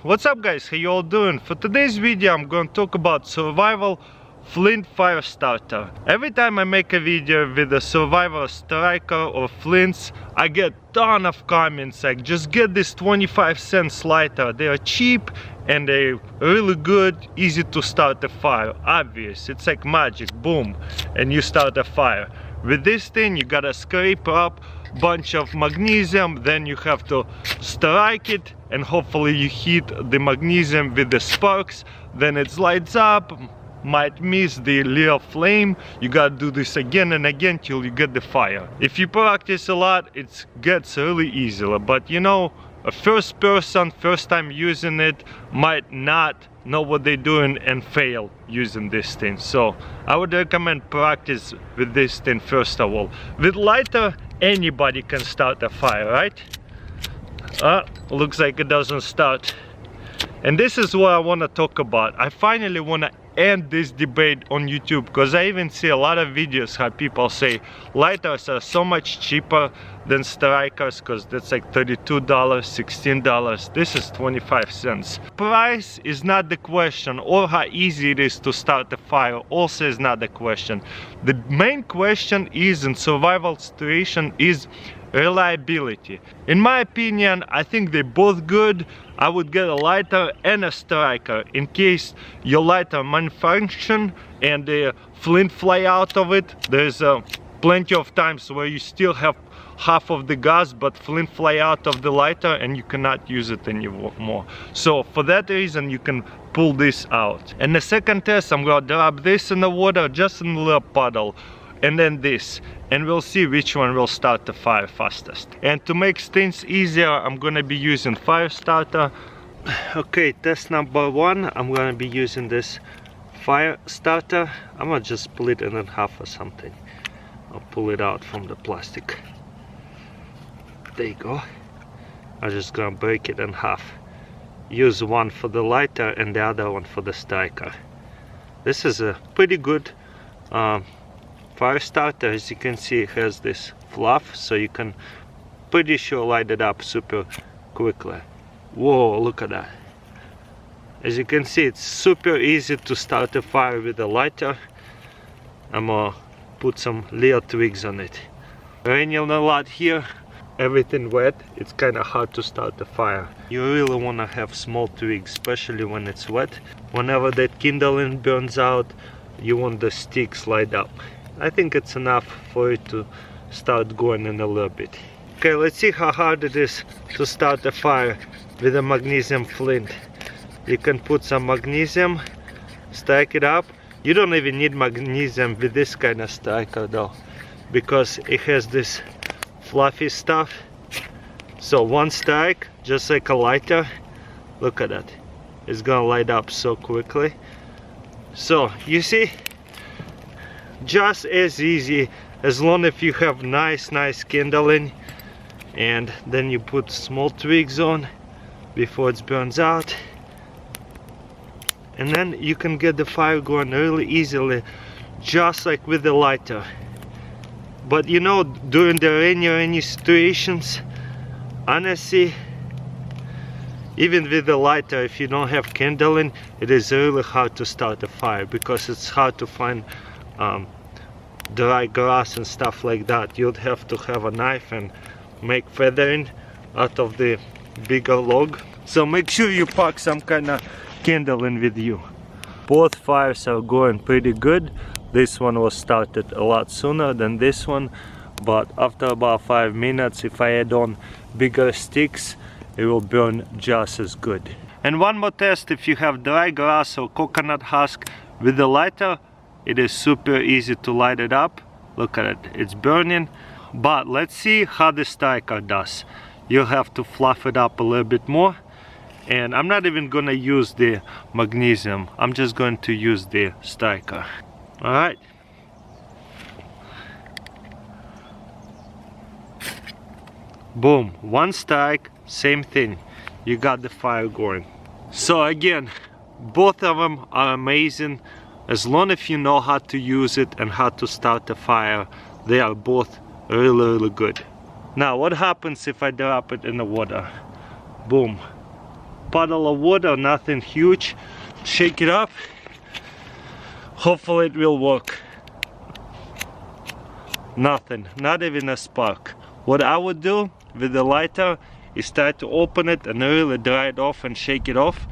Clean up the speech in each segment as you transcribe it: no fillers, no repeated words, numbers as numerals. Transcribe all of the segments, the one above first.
What's up guys, how you all doing? For today's video I'm going to talk about survival flint fire starter. Every time I make a video with a survival striker or flints, I get ton of comments like, just get this 25-cent lighter. They are cheap and they're really good, easy to start a fire. Obvious, it's like magic, boom, and you start a fire. With this thing you gotta scrape up bunch of magnesium, then you have to strike it and hopefully you hit the magnesium with the sparks, then it lights up, might miss the little flame. You gotta do this again and again till you get the fire. If you practice a lot, it gets really easy, but you know, a first person, first time using it, might not know what they're doing and fail using this thing. So I would recommend practice with this thing first of all. With lighter, anybody can start a fire, right? Looks like it doesn't start. And this is what I want to talk about. I finally want to end this debate on YouTube, because I even see a lot of videos how people say lighters are so much cheaper than strikers, because that's like $32, $16. This is 25 cents. Price is not the question, or how easy it is to start a fire also is not the question. The main question is, in survival situation, is reliability. In my opinion, I think they're both good. I would get a lighter and a striker in case your lighter malfunction and the flint fly out of it. There's plenty of times where you still have half of the gas but flint fly out of the lighter and you cannot use it anymore. So for that reason you can pull this out. And the second test, I'm gonna drop this in the water, just in a little puddle, and then this, and we'll see which one will start the fire fastest. And to make things easier, I'm gonna be using fire starter. Okay, test number one, I'm gonna be using this fire starter. I'm gonna just split it in half or something. I'll pull it out from the plastic. There you go. I'm just gonna break it in half. Use one for the lighter and the other one for the striker. This is a pretty good fire starter. As you can see, it has this fluff, so you can pretty sure light it up super quickly. Whoa, look at that. As you can see, it's super easy to start a fire with a lighter. I'm gonna put some little twigs on it. Raining a lot here, everything wet, it's kind of hard to start a fire. You really want to have small twigs, especially when it's wet. Whenever that kindling burns out, you want the sticks light up. I think it's enough for it to start going in a little bit. Okay, let's see how hard it is to start a fire with a magnesium flint. You can put some magnesium, strike it up. You don't even need magnesium with this kind of striker though, because it has this fluffy stuff. So one strike, just like a lighter, look at that, it's gonna light up so quickly. So you see, just as easy, as long as you have nice kindling, and then you put small twigs on before it burns out, and then you can get the fire going really easily, just like with the lighter. But you know, during the rainy situations, honestly, even with the lighter, if you don't have kindling, it is really hard to start a fire, because it's hard to find dry grass and stuff like that. You'd have to have a knife and make feathering out of the bigger log. So make sure you pack some kind of kindling with you. Both fires are going pretty good. This one was started a lot sooner than this one, but after about 5 minutes, if I add on bigger sticks, it will burn just as good. And one more test: if you have dry grass or coconut husk, with the lighter it is super easy to light it up. Look at it, it's burning. But let's see how the striker does. You'll have to fluff it up a little bit more, and I'm not even gonna use the magnesium, I'm just going to use the striker. Alright, boom, one strike, same thing, you got the fire going. So again, both of them are amazing. As long as you know how to use it and how to start a fire, they are both really good. Now what happens if I drop it in the water? Boom, puddle of water, nothing huge. Shake it up. Hopefully it will work. Nothing, not even a spark. What I would do with the lighter is try to open it and really dry it off and shake it off,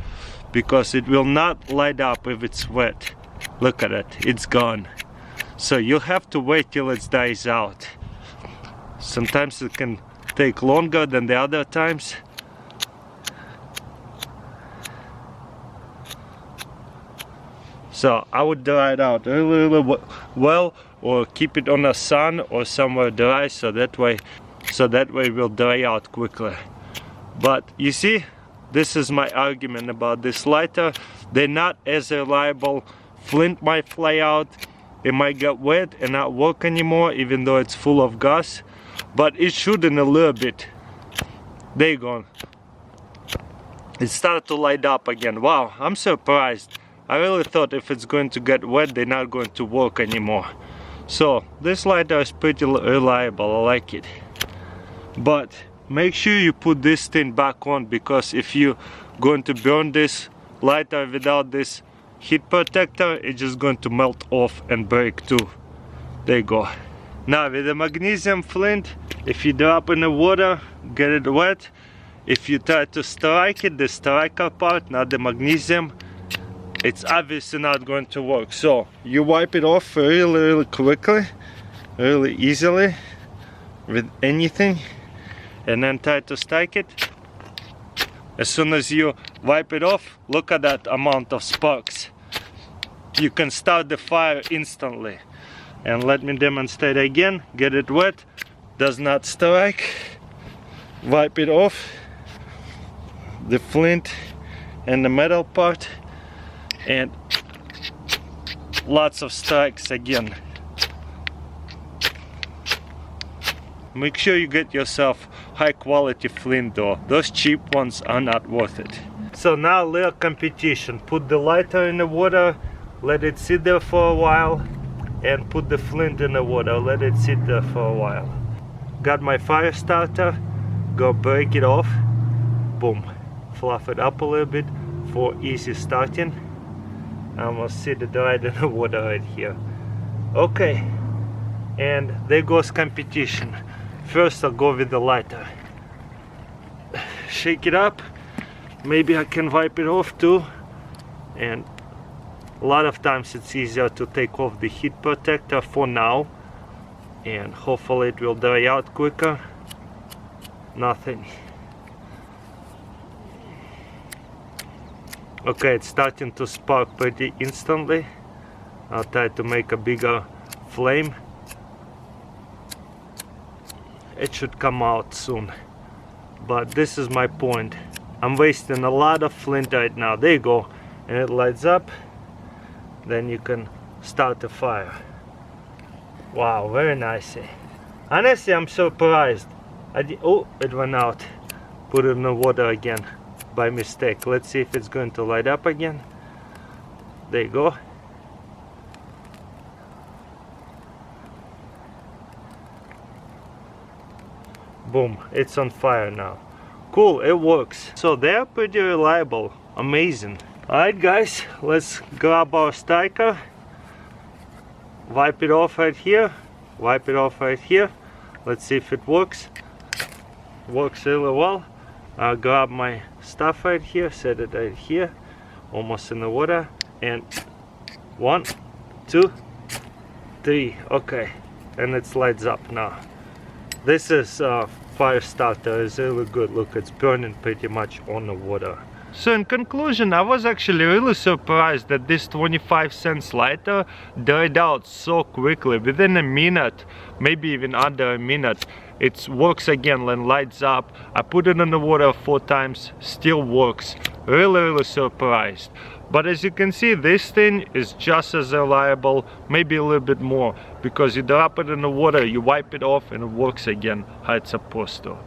because it will not light up if it's wet. Look at it, it's gone. So you'll have to wait till it dries out. Sometimes it can take longer than the other times. So I would dry it out really well, or keep it on the sun or somewhere dry, so that way it will dry out quickly. But you see, this is my argument about this lighter. They're not as reliable. Flint might fly out, it might get wet and not work anymore, even though it's full of gas, but it should in a little bit. There you go. It started to light up again. Wow, I'm surprised. I really thought if it's going to get wet, they're not going to work anymore. So this lighter is pretty reliable, I like it. But make sure you put this thing back on, because if you're going to burn this lighter without this heat protector, it's just going to melt off and break too. There you go. Now with the magnesium flint, if you drop in the water, get it wet. If you try to strike it, the striker part, not the magnesium, it's obviously not going to work. So you wipe it off really quickly, really easily with anything, and then try to strike it. As soon as you wipe it off, look at that amount of sparks. You can start the fire instantly. And let me demonstrate again. Get it wet, does not strike. Wipe it off, the flint and the metal part, and lots of strikes again. Make sure you get yourself high quality flint though. Those cheap ones are not worth it. So now little competition. Put the lighter in the water, let it sit there for a while, and put the flint in the water, let it sit there for a while. Got my fire starter, go break it off, boom, fluff it up a little bit for easy starting. I'm gonna sit it right in the water right here. Okay, and there goes competition. First I'll go with the lighter. Shake it up, maybe I can wipe it off too, and a lot of times it's easier to take off the heat protector for now, and hopefully it will dry out quicker. Nothing. Okay, it's starting to spark pretty instantly. I'll try to make a bigger flame. It should come out soon. But this is my point. I'm wasting a lot of flint right now. There you go. And it lights up. Then you can start the fire. Wow, very nice. Honestly, I'm surprised. Oh, it went out. Put it in the water again by mistake. Let's see if it's going to light up again. There you go. Boom, it's on fire now. Cool, it works. So they're pretty reliable. Amazing. Alright guys, let's grab our striker. Wipe it off right here. Wipe it off right here. Let's see if it works. Works really well. I'll grab my stuff right here, set it right here, almost in the water, and 1, 2, 3. Okay, and it lights up now. This is fire starter, is really good. Look, it's burning pretty much on the water. So in conclusion, I was actually really surprised that this 25-cent lighter dried out so quickly. Within a minute, maybe even under a minute, it works again and lights up. I put it in the water 4 times, still works. Really surprised. But as you can see, this thing is just as reliable, maybe a little bit more, because you drop it in the water, you wipe it off, and it works again how it's supposed to.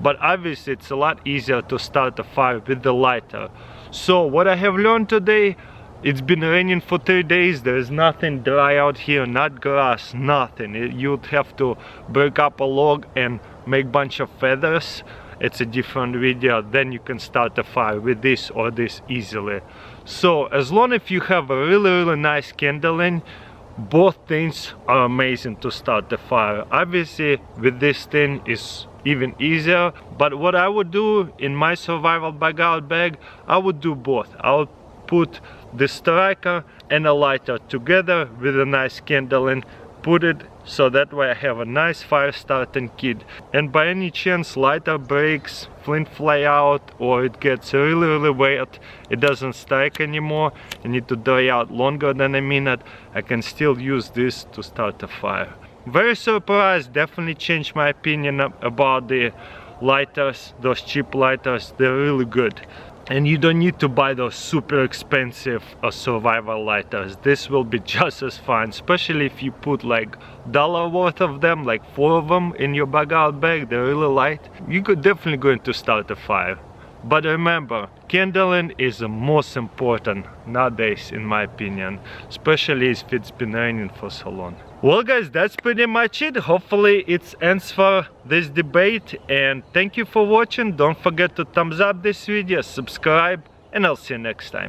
But obviously it's a lot easier to start a fire with the lighter. So what I have learned today, it's been raining for 3 days, there is nothing dry out here, not grass, nothing. You'd have to break up a log and make a bunch of feathers, it's a different video. Then you can start a fire with this or this easily. So as long as you have a really nice kindling, both things are amazing to start the fire. Obviously with this thing is even easier, but what I would do in my survival bug out bag, I would do both. I would put the striker and a lighter together with a nice kindling, put it so that way I have a nice fire starting kit, and by any chance lighter breaks, flint fly out, or it gets really wet, it doesn't strike anymore, you need to dry out longer than a minute, I can still use this to start a fire. Very surprised, definitely changed my opinion about the lighters, those cheap lighters, they're really good. And you don't need to buy those super expensive survival lighters. This will be just as fine, especially if you put like $1 worth of them, like 4 of them in your bug out bag. They're really light. You could definitely going to start a fire. But remember, kindling is the most important nowadays in my opinion, especially if it's been raining for so long. Well guys, that's pretty much it. Hopefully it answers this debate, and thank you for watching. Don't forget to thumbs up this video, subscribe, and I'll see you next time.